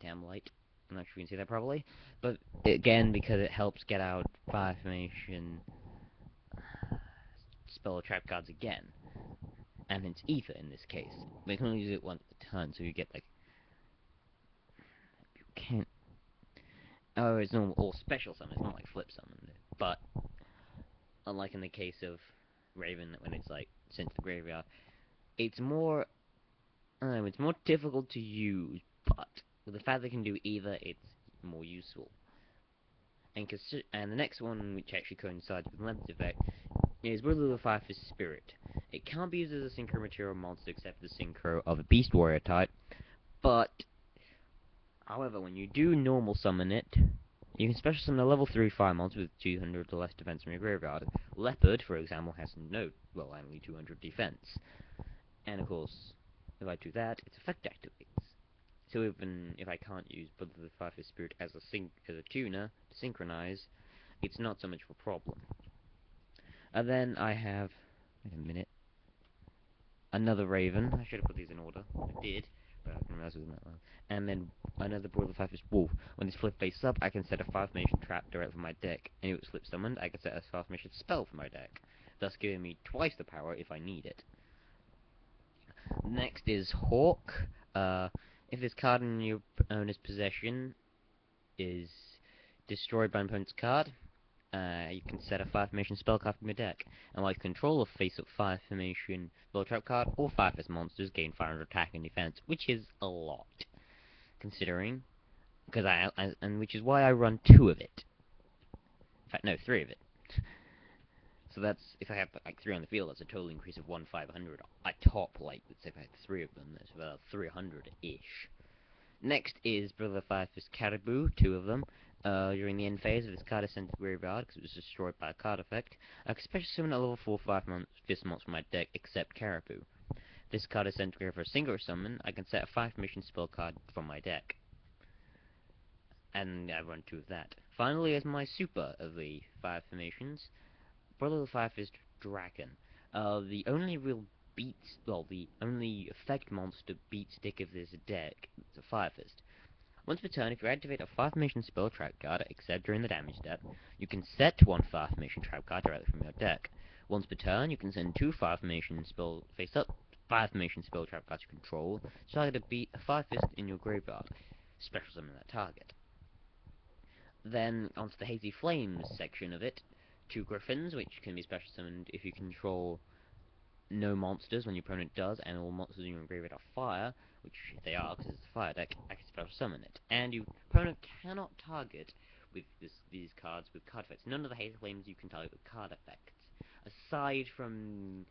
cam light. I'm not sure if you can see that probably, but again, because it helps get out 5 formation spell trap cards again, and it's ether in this case. But you can only use it once a turn, so you get like you can't. Oh, it's normal or special summon. It's not like flip summon, but unlike in the case of Raven, when it's like sent to the graveyard, it's more it's more difficult to use, but with the fact they can do either, it's more useful. And the next one, which actually coincides with Lens effect, is Brotherhood of Fire Fist Spirit. It can't be used as a synchro material monster except the synchro of a Beast Warrior type, but however, when you do normal summon it, you can special summon a level 3 fire monster with 200 or less defense from your graveyard. Leopard, for example, has only 200 defense. And of course, if I do that, its effect activates. So even if I can't use Brotherhood of Fire Fist Spirit as a tuner to synchronize, it's not so much of a problem. And then I have, wait a minute, another Raven. I should have put these in order. I did, but I didn't realize it was that long. And then another Brotherhood of Fire Fist Wolf. When this flip face up, I can set a 5-formation trap direct from my deck. And if it's flip summoned, I can set a 5-formation spell from my deck, thus giving me twice the power if I need it. Next is Hawk. If this card in your owner's possession is destroyed by an opponent's card, you can set a 5-formation spell card from your deck. And while you control a face-up 5-formation spell trap card, all 5-fist monsters gain 500 attack and defense, which is a lot, considering, and which is why I run 2 of it. In fact, no, 3 of it. So that's, if I have like 3 on the field, that's a total increase of 1,500 at top, like, let's say if I had 3 of them, that's about 300-ish. Next is Brother Fire Fist Caribou, 2 of them. During the end phase, if this card is sent to the graveyard because it was destroyed by a card effect, I can special summon a level 4 fist monster from my deck, except Caribou. This card is sent to the graveyard for a single summon, I can set a 5-formation spell card from my deck. And I run 2 of that. Finally, as my super of the 5 formations, Brother of the Fire Fist Dragon. The only real the only effect monster beat stick of this deck is a Fire Fist. Once per turn, if you activate a 5-formation spell trap card, except during the damage step, you can set 1 5-formation trap card directly from your deck. Once per turn, you can send 2 5-formation spell face-up 5-formation spell trap cards you control, so target to beat a Fire Fist in your graveyard. Special summon that target. Then, onto the Hazy Flames section of it, 2 Griffins, which can be special summoned if you control no monsters when your opponent does, and all monsters in your graveyard are fire, which they are because it's a fire deck, I can special summon it. And your opponent cannot target with these cards with card effects. None of the Hazy Flames you can target with card effects, aside from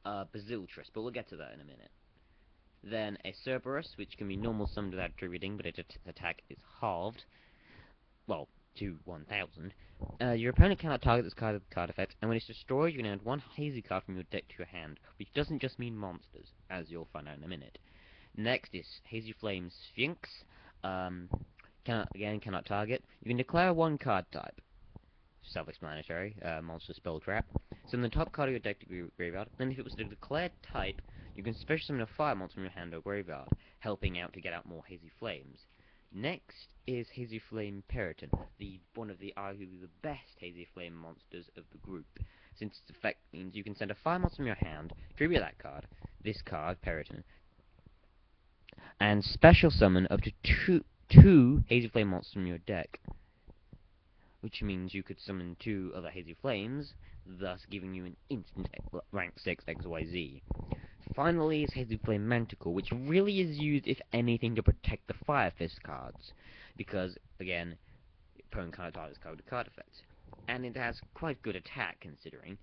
Basiltrus, but we'll get to that in a minute. Then a Cerberus, which can be normal summoned without attributing, but its attack is halved. Well, to 1,000. Your opponent cannot target this card with card effect, and when it's destroyed, you can add 1 Hazy card from your deck to your hand, which doesn't just mean monsters, as you'll find out in a minute. Next is Hazy Flame Sphinx. Cannot target. You can declare 1 card type. Self-explanatory. Monster Spell Trap. Summon the top card of your deck to graveyard. Then, if it was the declared type, you can special summon a fire monster from your hand or graveyard, helping out to get out more Hazy Flames. Next is Hazy Flame Periton, one of the arguably the best Hazy Flame monsters of the group, since its effect means you can send a fire monster from your hand, tribute that card, this card, Periton, and special summon up to two Hazy Flame monsters from your deck, which means you could summon 2 other Hazy Flames, thus giving you an instant rank 6 XYZ. Finally is Hazy Flame Manticore, which really is used, if anything, to protect the Fire Fist cards, because, again, opponent can't target this card with card effects. And it has quite good attack, considering.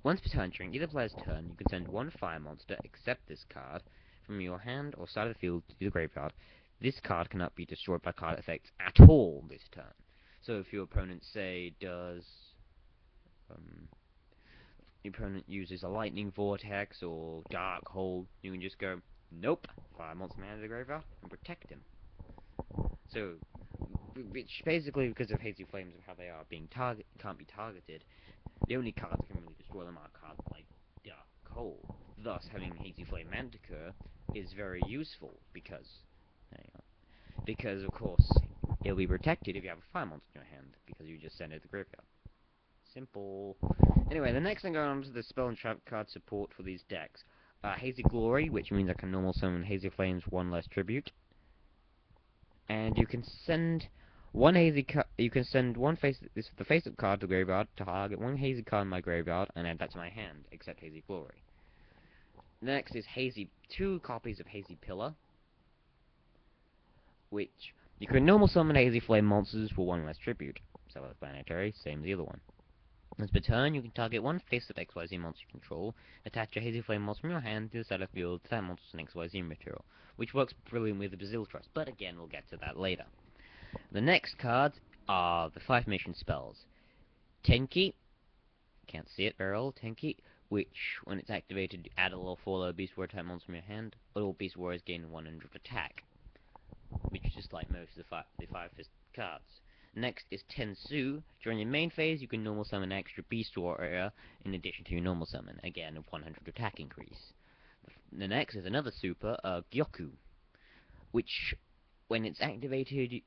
Once per turn, during either player's turn, you can send 1 fire monster, except this card, from your hand or side of the field to the graveyard. This card cannot be destroyed by card effects at all this turn. So if your opponent, say, does... your opponent uses a lightning vortex or dark hole, you can just go, nope, fire monster man to the graveyard, and protect him. So, which basically, because of Hazy Flames and how they are can't be targeted, the only cards that can really destroy them are cards like dark hole. Thus, having Hazy Flame Manticore is very useful, because, because of course it'll be protected if you have a fire monster in your hand, because you just send it to the graveyard. Simple. Anyway, the next thing going on to the spell and trap card support for these decks. Hazy Glory, which means I can normal summon Hazy Flames, one less tribute. And you can send one hazy you can send one the face-up card to the graveyard to target one hazy card in my graveyard and add that to my hand, except Hazy Glory. Next is two copies of Hazy Pillar, which you can normal summon Hazy Flame monsters for one less tribute. Self-explanatory, same as the other one. As per turn, you can target one face-up XYZ monster you control, attach a Hazy Flame monster from your hand to the side of the field to that monster's an XYZ material, which works brilliantly with the Bazilltrust, but again, we'll get to that later. The next cards are the 5 mission spells. Tenki, can't see it very well, Tenki, which, when it's activated, add a level 4 low Beast Warrior type monster from your hand, but all Beast Warriors gain 100 attack, which is just like most of the 5-fist cards. Next is Tensu. During your main phase, you can normal summon an extra Beast Warrior in addition to your normal summon, again a 100 attack increase. The next is another super, Gyoku, which, when it's activated,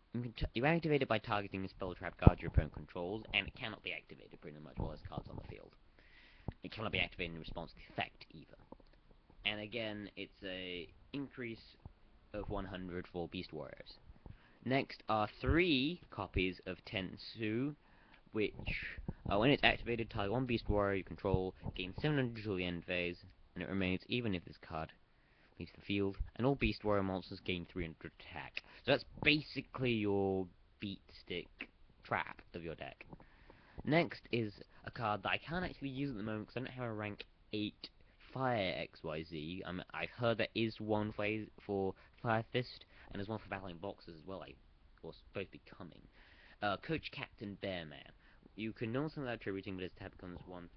you activate it by targeting a spell trap card your opponent controls, and it cannot be activated pretty much while there's cards on the field. It cannot be activated in response to the effect either. And again, it's a increase of 100 for Beast Warriors. Next are 3 copies of Tensu, which, when it's activated, target one Beast Warrior you control, gain 700 until the end phase, and it remains even if this card leaves the field, and all Beast Warrior monsters gain 300 attack. So that's basically your beat stick trap of your deck. Next is a card that I can't actually use at the moment because I don't have a rank 8 Fire XYZ. I've heard there is one for Fire Fist, and there's one for battling boxes as well, or supposed to be coming. Coach Captain Bearman. You can know something without attributing, but his tab becomes 1/300.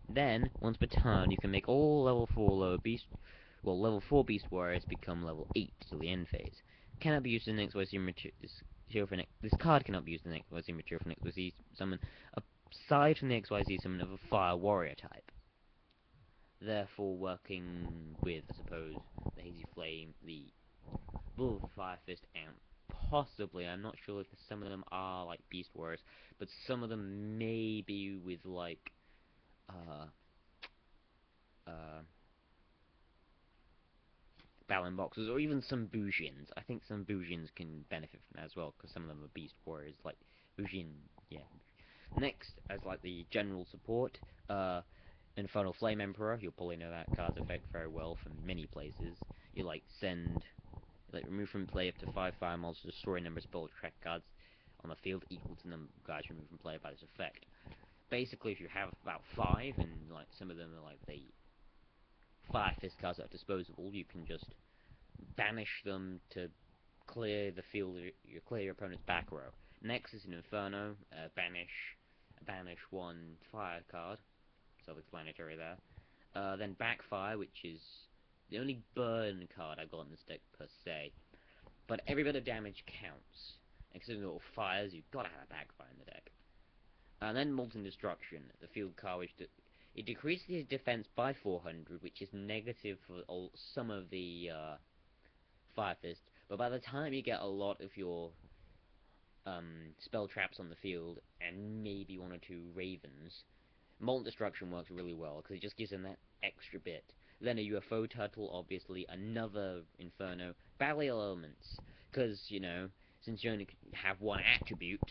Then, once per turn, you can make all level 4 level 4 Beast Warriors become level 8 till the end phase. Cannot be used in the XYZ material this card cannot be used in the XYZ material for an XYZ summon, aside from the XYZ summon of a Fire Warrior type. Therefore, working with, I suppose, the Hazy Flame, the Bull Fire Fist, and possibly, I'm not sure if some of them are like Beast Warriors, but some of them may be with like, Battling boxes, or even some Bujins. I think some Bujins can benefit from that as well, because some of them are Beast Warriors, like Bujin, yeah. Next, as like the general support, Infernal Flame Emperor. You'll probably know that card's effect very well from many places. You remove from play up to 5 fire monsters, destroy a number of spell track cards on the field equal to the number of guys removed from play by this effect. Basically, if you have about 5, and like some of them are like the Fire Fist cards that are disposable, you can just banish them to clear the field, clear your opponent's back row. Next is an Inferno, banish 1 fire card, self-explanatory there. Then Backfire, which is the only burn card I've got in this deck per se, but every bit of damage counts. Except little fires, you've got to have a Backfire in the deck. And then Molten Destruction, the field card, which it decreases his defense by 400, which is negative for some of the Fire Fist, but by the time you get a lot of your spell traps on the field, and maybe 1 or 2 Ravens, Molten Destruction works really well, because it just gives them that extra bit. Then a UFO Turtle, obviously, another Inferno, Battle Elements, because, you know, since you only have 1 attribute,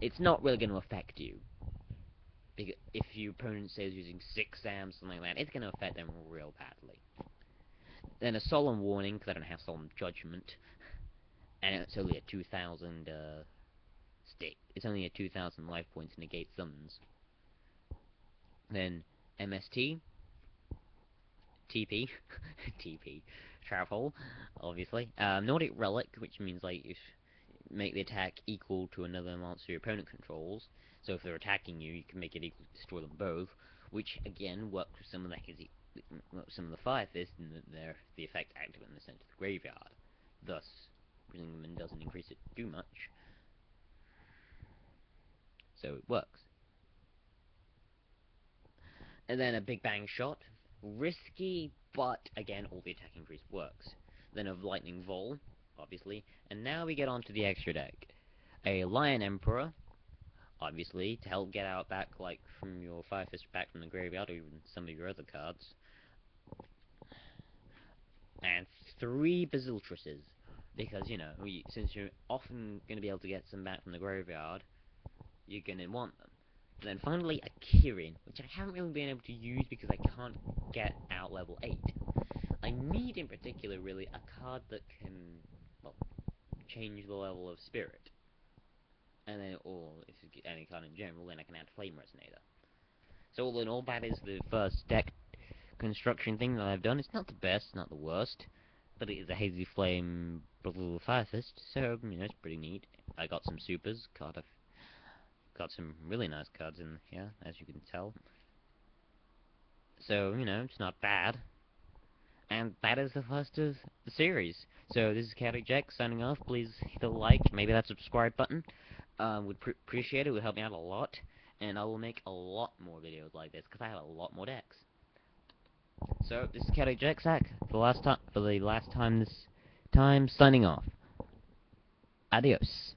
it's not really going to affect you. Because if your opponent says using 6 SAMs, something like that, it's going to affect them real badly. Then a Solemn Warning, because I don't have Solemn Judgment, and it's only a 2,000 it's only a 2,000 life points to negate summons. Then MST, TP, TP, Travel, obviously. Nordic Relic, which means like if make the attack equal to another monster your opponent controls. So if they're attacking you, you can make it equal to destroy them both, which again works with some of the Fire Fist, and the effect active in the center of the graveyard. Thus, bringing them in doesn't increase it too much. So it works. And then a Big Bang Shot. Risky, but again, all the attack increase works. Then a Lightning Vol, obviously. And now we get on to the extra deck. A Lion Emperor, obviously, to help get out back, like, from your Fire Fist back from the graveyard, or even some of your other cards. And 3 Basiltruses, because, you know, since you're often going to be able to get some back from the graveyard, you're going to want them. And then finally, a Kirin, which I haven't really been able to use because I can't get out level 8. I need, in particular, really, a card that can, well, change the level of Spirit. And then, or if it's any card in general, then I can add Flame Resonator. So all in all, that is the first deck construction thing that I've done. It's not the best, not the worst, but it is a Hazy Flame Brotherhood Fire Fist, so, you know, it's pretty neat. I got some supers, got some really nice cards in here, as you can tell. So, you know, it's not bad. And that is the first of the series. So this is Chaotic Jack signing off. Please hit a like, maybe that subscribe button. Would appreciate it. Would help me out a lot. And I will make a lot more videos like this because I have a lot more decks. So this is Chaotic Jack Sack for the last time this time signing off. Adios.